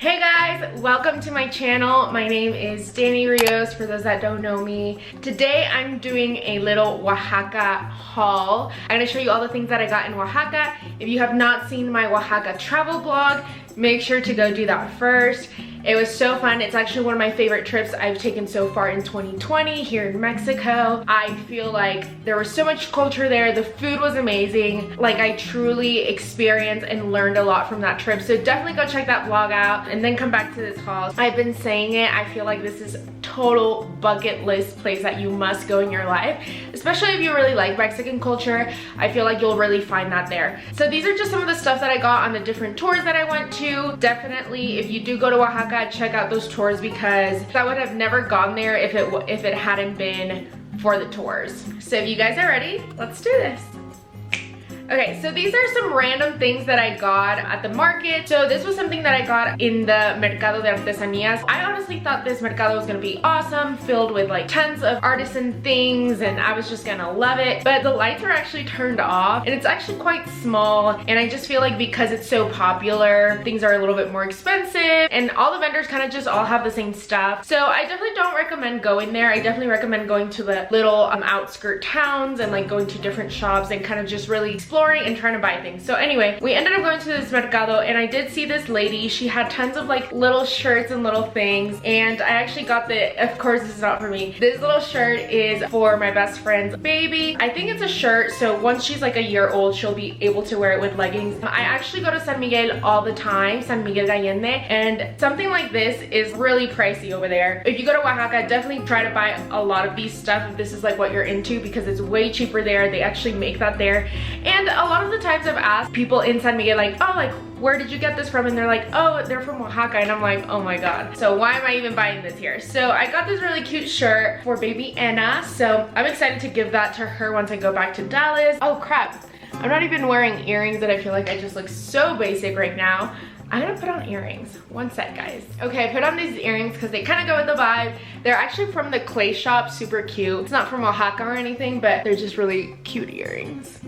Hey guys, welcome to my channel. My name is Dani Rios, for those that don't know me. Today I'm doing a little Oaxaca haul. I'm gonna show you all the things that I got in Oaxaca. If you have not seen my Oaxaca travel vlog, make sure to go do that first. It was so fun. It's actually one of my favorite trips I've taken so far in 2020 here in Mexico. I feel like there was so much culture there. The food was amazing. Like, I truly experienced and learned a lot from that trip. So definitely go check that vlog out and then come back to this haul. I've been saying it, I feel like this is total bucket list place that you must go in your life, especially if you really like Mexican culture. I feel like you'll really find that there. So these are just some of the stuff that I got on the different tours that I went to. Definitely, if you do go to Oaxaca, check out those tours, because I would have never gone there if it hadn't been for the tours. So if you guys are ready, let's do this. Okay, so these are some random things that I got at the market. So this was something that I got in the Mercado de Artesanías. I honestly thought this mercado was gonna be awesome, filled with like tons of artisan things, and I was just gonna love it. But the lights are actually turned off, and it's actually quite small. And I just feel like because it's so popular, things are a little bit more expensive, and all the vendors kind of just all have the same stuff. So I definitely don't recommend going there. I definitely recommend going to the little outskirt towns and like going to different shops and kind of just really exploring and trying to buy things. So anyway, we ended up going to this mercado, and I did see this lady. She had tons of like little shirts and little things, and I actually got of course this is not for me. This little shirt is for my best friend's baby. I think it's a shirt, so once she's like a year old, she'll be able to wear it with leggings. I actually go to San Miguel all the time, San Miguel de Allende, and something like this is really pricey over there. If you go to Oaxaca, definitely try to buy a lot of these stuff if this is like what you're into, because it's way cheaper there. They actually make that there. And a lot of the times I've asked people in San Miguel, like, oh, like, where did you get this from? And they're like, oh, they're from Oaxaca. And I'm like, oh my God. So why am I even buying this here? So I got this really cute shirt for baby Anna. So I'm excited to give that to her once I go back to Dallas. Oh crap. I'm not even wearing earrings, and I feel like I just look so basic right now. I'm gonna put on earrings. One sec, guys. Okay, I put on these earrings because they kind of go with the vibe. They're actually from the clay shop, super cute. It's not from Oaxaca or anything, but they're just really cute earrings.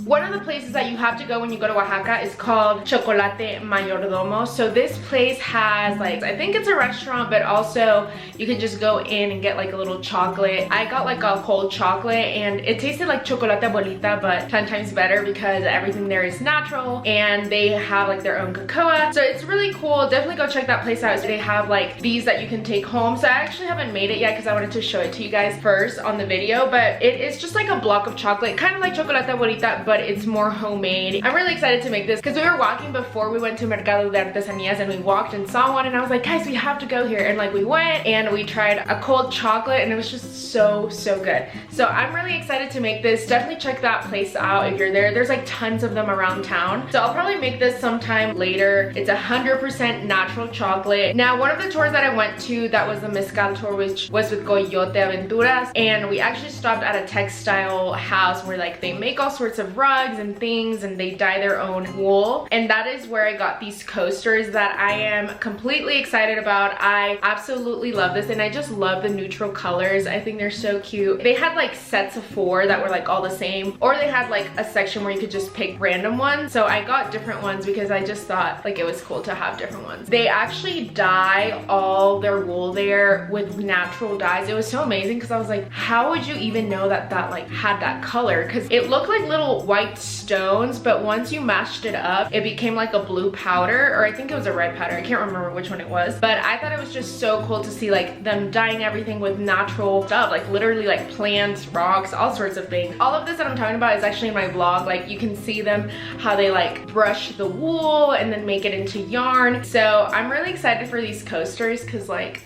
One of the places that you have to go when you go to Oaxaca is called Chocolate Mayordomo. So this place has like, I think it's a restaurant, but also you can just go in and get like a little chocolate. I got like a cold chocolate, and it tasted like chocolate abuelita, but 10 times better because everything there is natural, and they have like their own cocoa. So it's really cool. Definitely go check that place out. So they have like these that you can take home. So I actually haven't made it yet because I wanted to show it to you guys first on the video, but it is just like a block of chocolate, kind of like chocolate abuelita, but it's more homemade. I'm really excited to make this because we were walking before we went to Mercado de Artesanías, and we walked and saw one, and I was like, guys, we have to go here. And like we went and we tried a cold chocolate, and it was just so good. So I'm really excited to make this. Definitely check that place out if you're there. There's like tons of them around town. So I'll probably make this sometime later. It's 100% natural chocolate. Now, one of the tours that I went to that was the Mezcal tour, which was with Coyote Aventuras, and we actually stopped at a textile house where like they make all sorts of rugs and things, and they dye their own wool, and that is where I got these coasters that I am completely excited about. I absolutely love this, and I just love the neutral colors. I think they're so cute. They had like sets of 4 that were like all the same, or they had like a section where you could just pick random ones. So I got different ones because I just thought like it was cool to have different ones. They actually dye all their wool there with natural dyes. It was so amazing because I was like, how would you even know that that like had that color? Because it looked like little white stones, but once you mashed it up, it became like a blue powder, or I think it was a red powder. I can't remember which one it was, but I thought it was just so cool to see like them dyeing everything with natural stuff, like literally like plants, rocks, all sorts of things. All of this that I'm talking about is actually in my vlog. Like you can see them, how they like brush the wool and then make it into yarn. So I'm really excited for these coasters because like,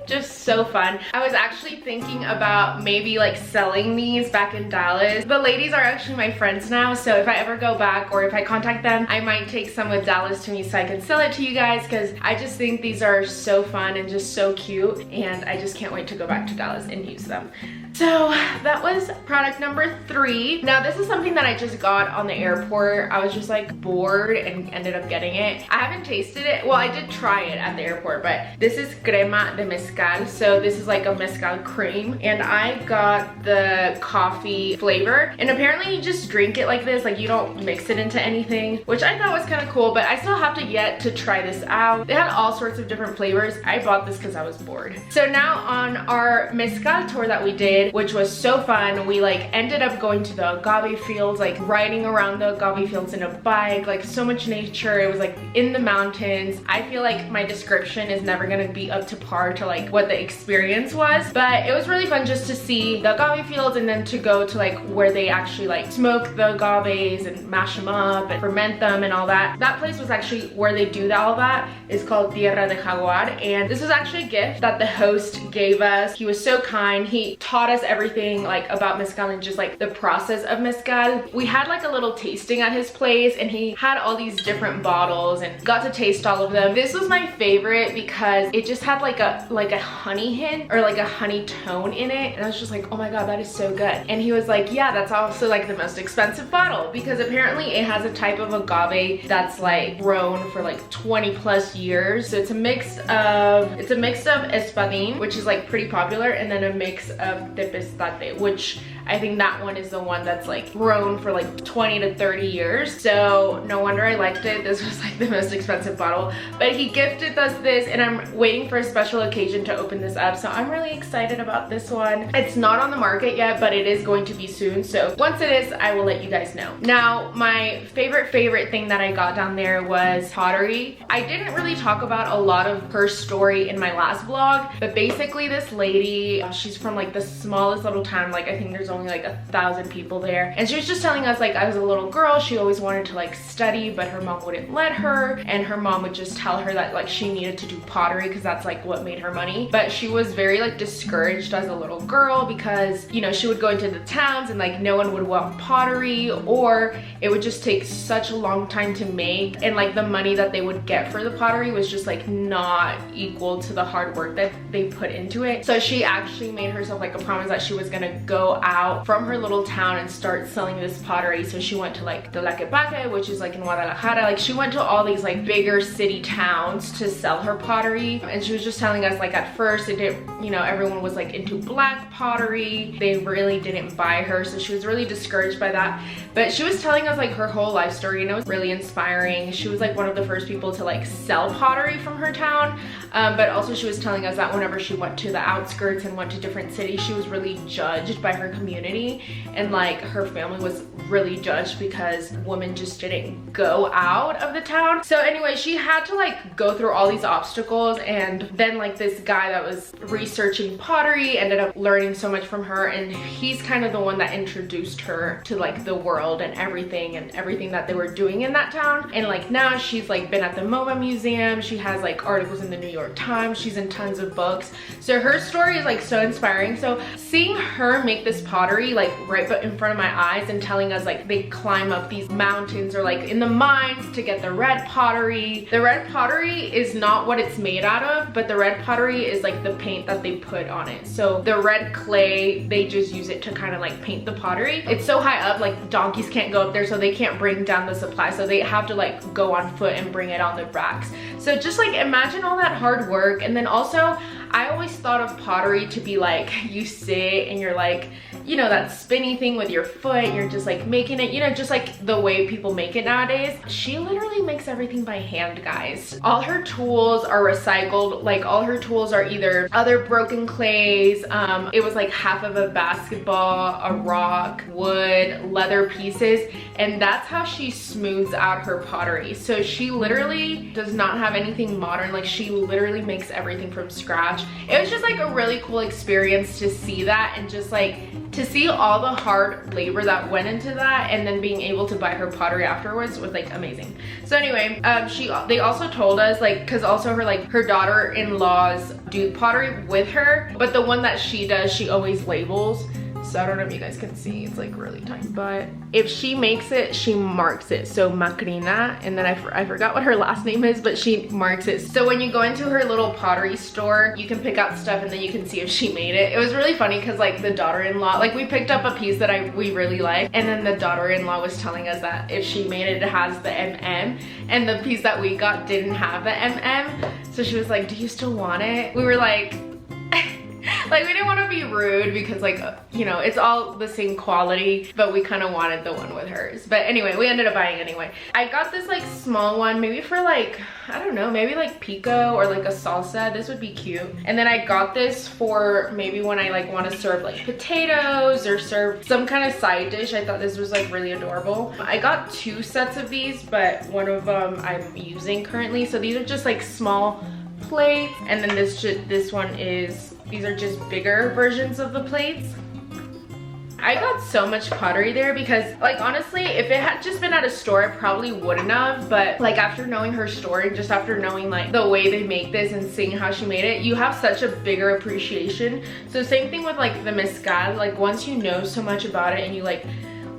just so fun. I was actually thinking about maybe like selling these back in Dallas. The ladies are actually my friends now, so if I ever go back or if I contact them, I might take some with Dallas to me so I can sell it to you guys, because I just think these are so fun and just so cute, and I just can't wait to go back to Dallas and use them. So that was product number 3. Now this is something that I just got on the airport. I was just like bored and ended up getting it. I haven't tasted it. Well, I did try it at the airport, but this is crema de mezcal. mezcal. So this is like a mezcal cream, and I got the coffee flavor, and apparently you just drink it like this, like you don't mix it into anything, which I thought was kind of cool, but I still have to yet to try this out. They had all sorts of different flavors. I bought this because I was bored. So now on our mezcal tour that we did, which was so fun, we like ended up going to the agave fields, like riding around the agave fields in a bike, like so much nature. It was like in the mountains. I feel like my description is never gonna be up to par to like what the experience was, but it was really fun just to see the agave fields and then to go to like where they actually like smoke the agaves and mash them up and ferment them and all that. That place was actually where they do all that. It's called Tierra de Jaguar, and this was actually a gift that the host gave us. He was so kind. He taught us everything like about mezcal and just like the process of mezcal. We had like a little tasting at his place, and he had all these different bottles and got to taste all of them. This was my favorite because it just had like a honey hint or like a honey tone in it, and I was just like, oh my god, that is so good. And he was like, yeah, that's also like the most expensive bottle because apparently it has a type of agave that's like grown for like 20 plus years. So it's a mix of espadín, which is like pretty popular, and then a mix of tepestate, which I think that one is the one that's like grown for like 20 to 30 years. So no wonder I liked it. This was like the most expensive bottle, but he gifted us this, and I'm waiting for a special occasion to open this up. So I'm really excited about this one. It's not on the market yet, but it is going to be soon. So once it is, I will let you guys know. Now, my favorite thing that I got down there was pottery. I didn't really talk about a lot of her story in my last vlog, but basically this lady, she's from like the smallest little town. Like I think there's only like 1,000 people there, and she was just telling us like as a little girl she always wanted to like study, but her mom wouldn't let her, and her mom would just tell her that like she needed to do pottery because that's like what made her money. But she was very like discouraged as a little girl because, you know, she would go into the towns and like no one would want pottery, or it would just take such a long time to make, and like the money that they would get for the pottery was just like not equal to the hard work that they put into it. So she actually made herself like a promise that she was gonna go out from her little town and start selling this pottery. So she went to like Tlaquepaque, which is like in Guadalajara. Like she went to all these like bigger city towns to sell her pottery, and she was just telling us like at first it didn't, you know, everyone was like into black pottery. They really didn't buy her, so she was really discouraged by that. But she was telling us like her whole life story, and it was really inspiring. She was like one of the first people to like sell pottery from her town, but also she was telling us that whenever she went to the outskirts and went to different cities, she was really judged by her community, and like her family was really judged because women just didn't go out of the town. So anyway, she had to like go through all these obstacles, and then like this guy that was researching pottery ended up learning so much from her, and he's kind of the one that introduced her to like the world and everything that they were doing in that town. And like now she's like been at the MoMA museum, she has like articles in the New York Times, she's in tons of books. So her story is like so inspiring. So seeing her make this pottery like right in front of my eyes and telling us like they climb up these mountains or like in the mines to get the red pottery. The red pottery is not what it's made out of, but the red pottery is like the paint that they put on it. So the red clay, they just use it to kind of like paint the pottery. It's so high up, like donkeys can't go up there, so they can't bring down the supply, so they have to like go on foot and bring it on the racks. So just like imagine all that hard work. And then also I always thought of pottery to be like you sit and you're like, you know, that spinny thing with your foot, you're just like making it, you know, just like the way people make it nowadays. She literally makes everything by hand, guys. All her tools are recycled. Like all her tools are either other broken clays, it was like half of a basketball, a rock, wood, leather pieces, and that's how she smooths out her pottery. So she literally does not have anything modern. Like she literally makes everything from scratch. It was just like a really cool experience to see that, and just like to see all the hard labor that went into that, and then being able to buy her pottery afterwards was like amazing. So anyway, they also told us like, because also her daughter-in-laws do pottery with her, but the one that she does, she always labels. So I don't know if you guys can see, it's like really tiny, but if she makes it, she marks it. So Macrina, and then I forgot what her last name is, but she marks it. So when you go into her little pottery store, you can pick out stuff and then you can see if she made it. It was really funny because like the daughter-in-law, like we picked up a piece that we really liked, and then the daughter-in-law was telling us that if she made it, it has the MM, and the piece that we got didn't have the MM. So she was like, do you still want it? We were like, Like we didn't want to be rude because like, you know, it's all the same quality, but we kind of wanted the one with hers. But anyway, we ended up buying anyway. I got this like small one, maybe for like, I don't know, maybe like pico or like a salsa. This would be cute. And then I got this for maybe when I like want to serve like potatoes or serve some kind of side dish. I thought this was like really adorable. I got 2 sets of these, but one of them I'm using currently. So these are just like small plates, and then this one is, these are just bigger versions of the plates. I got so much pottery there because like honestly, if it had just been at a store, I probably wouldn't have, but like after knowing her story, just after knowing like the way they make this and seeing how she made it, you have such a bigger appreciation. So same thing with like the mezcal, like once you know so much about it and you like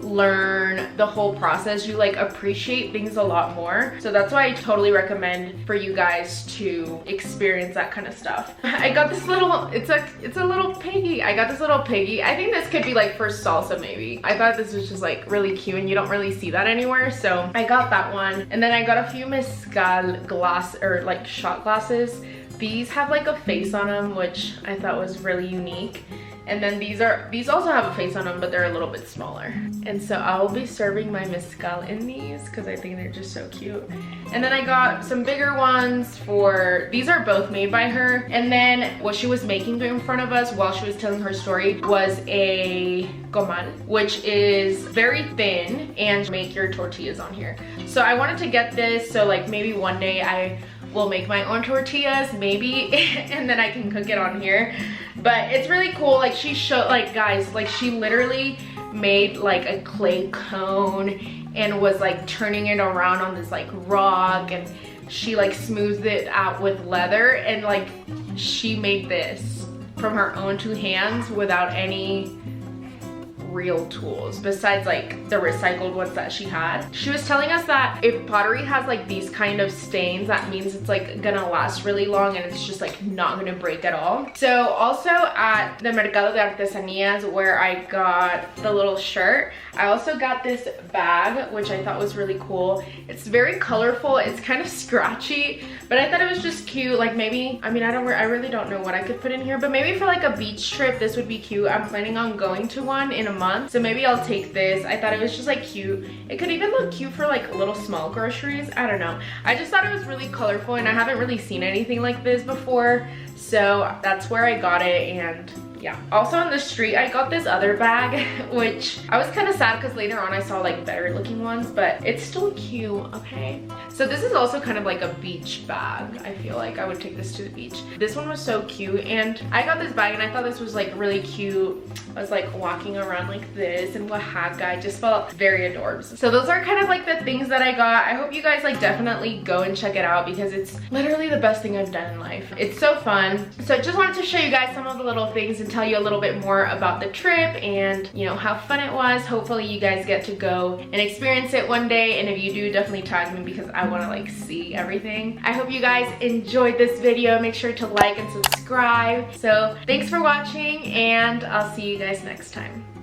learn the whole process, you like appreciate things a lot more. So that's why I totally recommend for you guys to experience that kind of stuff. I got this little, it's a little piggy. I got this little piggy. I think this could be like for salsa maybe. I thought this was just like really cute and you don't really see that anywhere, so I got that one. And then I got a few mezcal glass or like shot glasses. These have like a face on them, which I thought was really unique. And then these also have a face on them, but they're a little bit smaller. And so I will be serving my mezcal in these because I think they're just so cute. And then I got some bigger ones for, these are both made by her. And then what she was making in front of us while she was telling her story was a comal, which is very thin and make your tortillas on here. So I wanted to get this, so like maybe one day I will make my own tortillas, maybe, and then I can cook it on here. But it's really cool. Like she showed, like guys, like she literally made like a clay cone and was like turning it around on this like rock, and she like smoothed it out with leather, and like she made this from her own 2 hands without any real tools besides like the recycled ones that she had. She was telling us that if pottery has like these kind of stains, that means it's like gonna last really long and it's just like not gonna break at all. So also at the Mercado de Artesanías where I got the little shirt, I also got this bag, which I thought was really cool. It's very colorful, it's kind of scratchy, but I thought it was just cute. Like maybe, I mean, I really don't know what I could put in here, but maybe for like a beach trip, this would be cute. I'm planning on going to one in a month, so maybe I'll take this. I thought it was just like cute. It could even look cute for like little small groceries. I don't know. I just thought it was really colorful and I haven't really seen anything like this before, so that's where I got it. And yeah, also on the street I got this other bag, which I was kind of sad because later on I saw like better looking ones, but it's still cute. Okay, so this is also kind of like a beach bag. I feel like I would take this to the beach. This one was so cute, and I got this bag and I thought this was like really cute. I was like walking around like this in Oaxaca. I just felt very adorable. So those are kind of like the things that I got. I hope you guys like definitely go and check it out because it's literally the best thing I've done in life. It's so fun. So I just wanted to show you guys some of the little things and tell you a little bit more about the trip and you know how fun it was. Hopefully you guys get to go and experience it one day, and if you do, definitely tag me because I want to like see everything. I hope you guys enjoyed this video. Make sure to like and subscribe. So thanks for watching, and I'll see you guys next time.